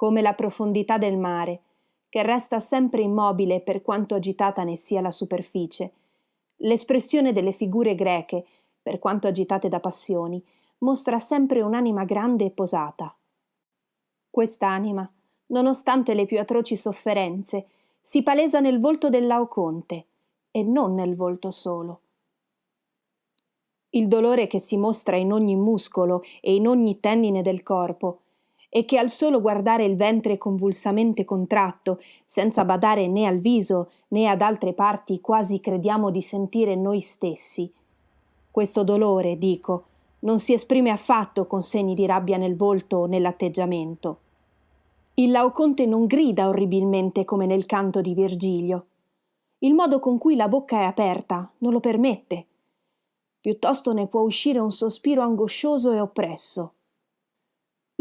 come la profondità del mare, che resta sempre immobile per quanto agitata ne sia la superficie. L'espressione delle figure greche, per quanto agitate da passioni, mostra sempre un'anima grande e posata. Quest'anima, nonostante le più atroci sofferenze, si palesa nel volto del Laoconte, e non nel volto solo. Il dolore che si mostra in ogni muscolo e in ogni tendine del corpo, e che al solo guardare il ventre convulsamente contratto, senza badare né al viso né ad altre parti, quasi crediamo di sentire noi stessi. Questo dolore, dico, non si esprime affatto con segni di rabbia nel volto o nell'atteggiamento. Il Laoconte non grida orribilmente come nel canto di Virgilio. Il modo con cui la bocca è aperta non lo permette. Piuttosto ne può uscire un sospiro angoscioso e oppresso.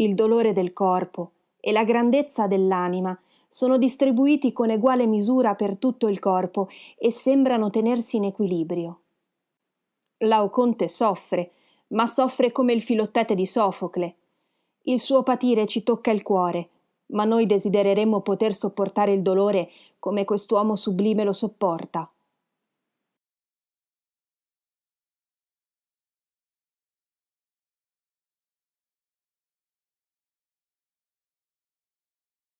Il dolore del corpo e la grandezza dell'anima sono distribuiti con eguale misura per tutto il corpo e sembrano tenersi in equilibrio. Laoconte soffre, ma soffre come il Filottete di Sofocle. Il suo patire ci tocca il cuore, ma noi desidereremmo poter sopportare il dolore come quest'uomo sublime lo sopporta.